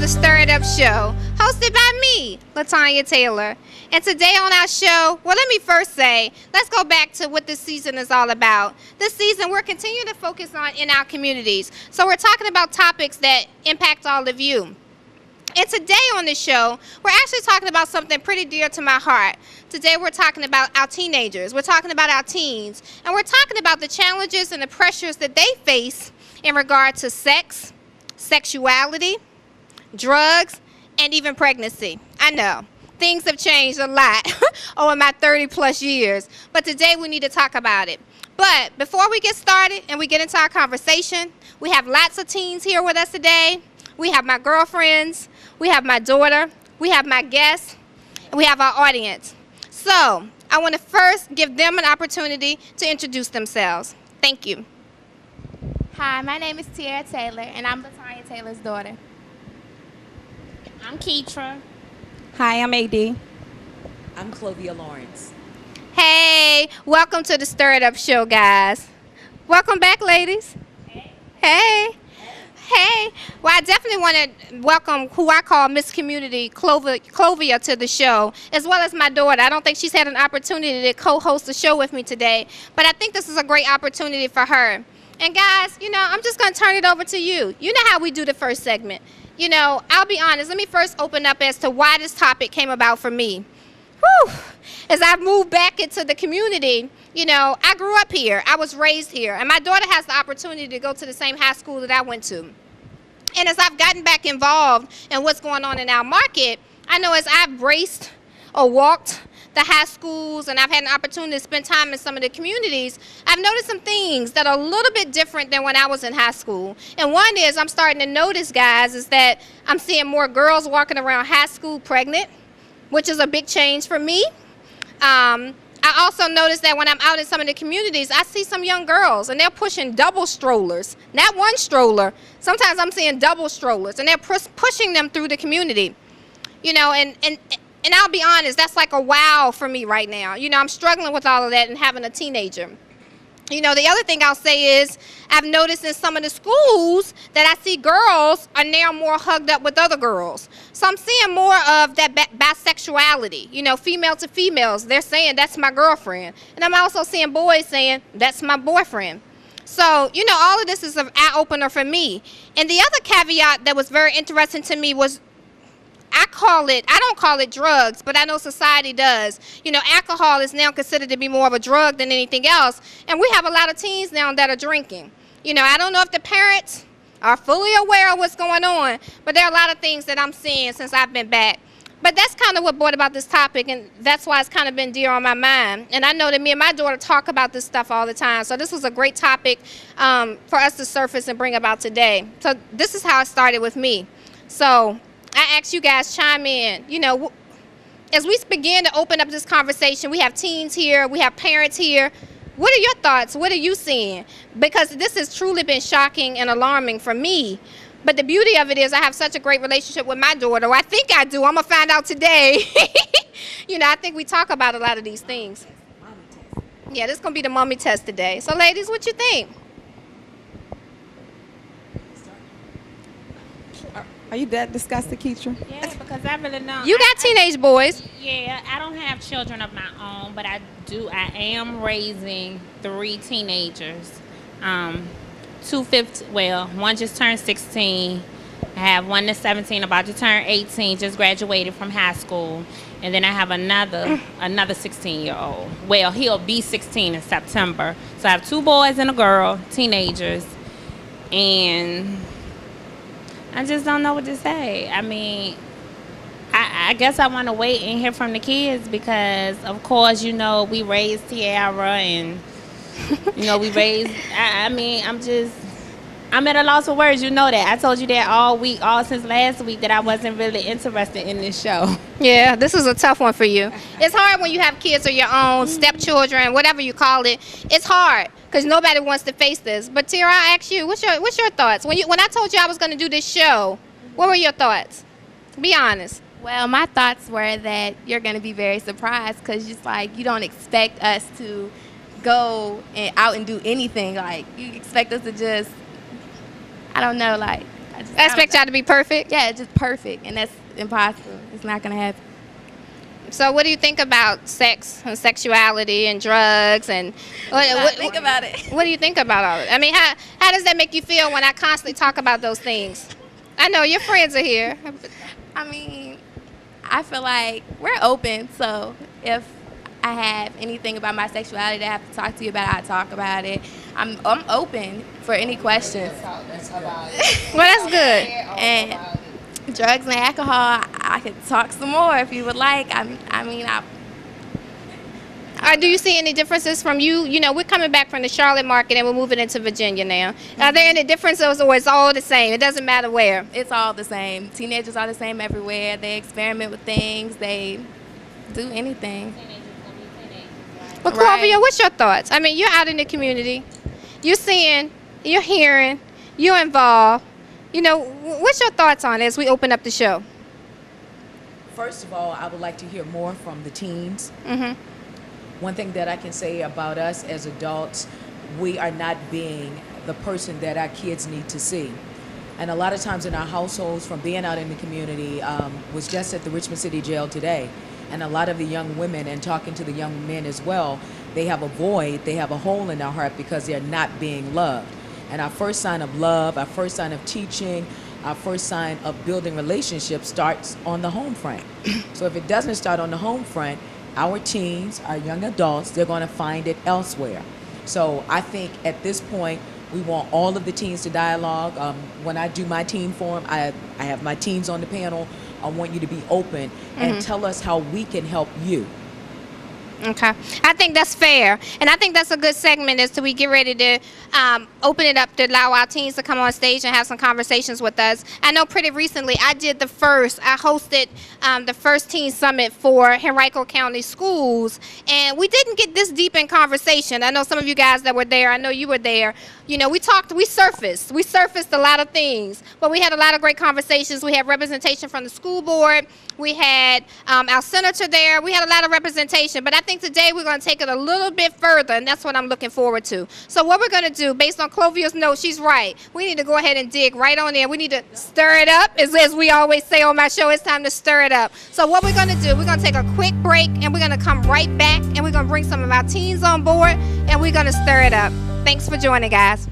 the Stir It Up Show, hosted by me, Latanya Taylor. And today on our show, well, let me first say, let's go back to what this season is all about. This season, we're continuing to focus on in our communities. So we're talking about topics that impact all of you. And today on the show, we're actually talking about something pretty dear to my heart. Today we're talking about our teenagers. We're talking about our teens. And we're talking about the challenges and the pressures that they face in regard to sex, sexuality, drugs, and even pregnancy. I know, things have changed a lot over my 30 plus years, but today we need to talk about it. But before we get started and we get into our conversation, we have lots of teens here with us today. We have my girlfriends, we have my daughter, we have my guests, and we have our audience. So I want to first give them an opportunity to introduce themselves. Thank you. Hi, my name is Tiara Taylor, and I'm Latanya Taylor's daughter. I'm Keitra. Hi, I'm AD. I'm Clovia Lawrence. Hey, welcome to the Stir It Up Show, guys. Welcome back, ladies. Hey. Hey. Well, I definitely want to welcome who I call Miss Community, Clovia, to the show, as well as my daughter. I don't think she's had an opportunity to co-host the show with me today, but I think this is a great opportunity for her. And guys, I'm just going to turn it over to you. You know how we do the first segment. I'll be honest. Let me first open up as to why this topic came about for me. Whew. As I've moved back into the community, I grew up here. I was raised here. And my daughter has the opportunity to go to the same high school that I went to. And as I've gotten back involved in what's going on in our market, I know as I've raced or walked the high schools and I've had an opportunity to spend time in some of the communities, I've noticed some things that are a little bit different than when I was in high school. And one is I'm starting to notice, guys, is that I'm seeing more girls walking around high school pregnant, which is a big change for me. I also noticed that when I'm out in some of the communities, I see some young girls, and they're pushing double strollers, not one stroller. Sometimes I'm seeing double strollers, and they're pushing them through the community. And I'll be honest, that's like a wow for me right now. I'm struggling with all of that and having a teenager. The other thing I'll say is I've noticed in some of the schools that I see girls are now more hugged up with other girls. So I'm seeing more of that bisexuality, female to females. They're saying, that's my girlfriend. And I'm also seeing boys saying, that's my boyfriend. So, all of this is an eye-opener for me. And the other caveat that was very interesting to me was I don't call it drugs, but I know society does. Alcohol is now considered to be more of a drug than anything else. And we have a lot of teens now that are drinking. I don't know if the parents are fully aware of what's going on, but there are a lot of things that I'm seeing since I've been back. But that's kind of what brought about this topic, and that's why it's kind of been dear on my mind. And I know that me and my daughter talk about this stuff all the time. So this was a great topic for us to surface and bring about today. So this is how it started with me. So I ask you guys chime in. As we begin to open up this conversation, we have teens here, we have parents here. What are your thoughts? What are you seeing? Because this has truly been shocking and alarming for me. But the beauty of it is I have such a great relationship with my daughter. Well, I think I do. I'm going to find out today. I think we talk about a lot of these things. Yeah, this is going to be the mommy test today. So, ladies, what you think? Are you that disgusted, Keitra? Yeah, because I really don't. You got teenage boys. Yeah, I don't have children of my own, but I am raising 3 teenagers. One just turned 16. I have one that's 17, about to turn 18, just graduated from high school. And then I have another 16-year-old. Well, he'll be 16 in September. So I have 2 boys and a girl, teenagers. And I just don't know what to say. I mean, I guess I want to wait and hear from the kids because, of course, we raised Tiara and, we raised, I'm at a loss for words. You know that. I told you that all since last week that I wasn't really interested in this show. Yeah, this is a tough one for you. It's hard when you have kids of your own, stepchildren, whatever you call it. It's hard because nobody wants to face this. But Tira, I ask you, what's your thoughts? When I told you I was going to do this show, what were your thoughts? Be honest. Well, my thoughts were that you're going to be very surprised because just like you don't expect us to go out and do anything. Like you expect us to just, I don't know, like I expect y'all to be perfect. Yeah, just perfect, and that's impossible. It's not gonna happen. So what do you think about sex and sexuality and drugs and Think about it. what do you think about all of it? I mean, how does that make you feel when I constantly talk about those things? I know your friends are here. I mean, I feel like we're open, so if I have anything about my sexuality that I have to talk to you about, I talk about it. I'm open for any questions. Well, that's good. And drugs and alcohol, I could talk some more if you would like. Do you see any differences from you? You know, we're coming back from the Charlotte market and we're moving into Virginia now. Are there any differences or it's all the same? It doesn't matter where. It's all the same. Teenagers are the same everywhere. They experiment with things. They do anything. But Right. Clavia, what's your thoughts? I mean, you're out in the community. You're seeing, you're hearing, you're involved. You know, what's your thoughts on it as we open up the show? First of all, I would like to hear more from the teens. Mm-hmm. One thing that I can say about us as adults, we are not being the person that our kids need to see. And a lot of times in our households, from being out in the community, was just at the Richmond City Jail today. And a lot of the young women, and talking to the young men as well, they have a void, they have a hole in their heart because they're not being loved. And our first sign of love, our first sign of teaching, our first sign of building relationships starts on the home front. So if it doesn't start on the home front, our teens, our young adults, they're going to find it elsewhere. So I think at this point, we want all of the teens to dialogue. When I do my teen forum, I have my teens on the panel. I want you to be open and tell us how we can help you. Okay. I think that's fair. And I think that's a good segment as we get ready to open it up to allow our teens to come on stage and have some conversations with us. I know pretty recently I hosted the first teen summit for Henrico County Schools. And we didn't get this deep in conversation. I know some of you guys that were there, I know you were there. You know, we surfaced a lot of things, but we had a lot of great conversations. We had representation from the school board. We had our senator there. We had a lot of representation, but I think today we're going to take it a little bit further, and that's what I'm looking forward to. So what we're going to do, based on Clovia's note, she's right. We need to go ahead and dig right on there. We need to stir it up. As we always say on my show, it's time to stir it up. So what we're going to do, we're going to take a quick break, and we're going to come right back, and we're going to bring some of our teens on board, and we're going to stir it up. Thanks for joining, guys.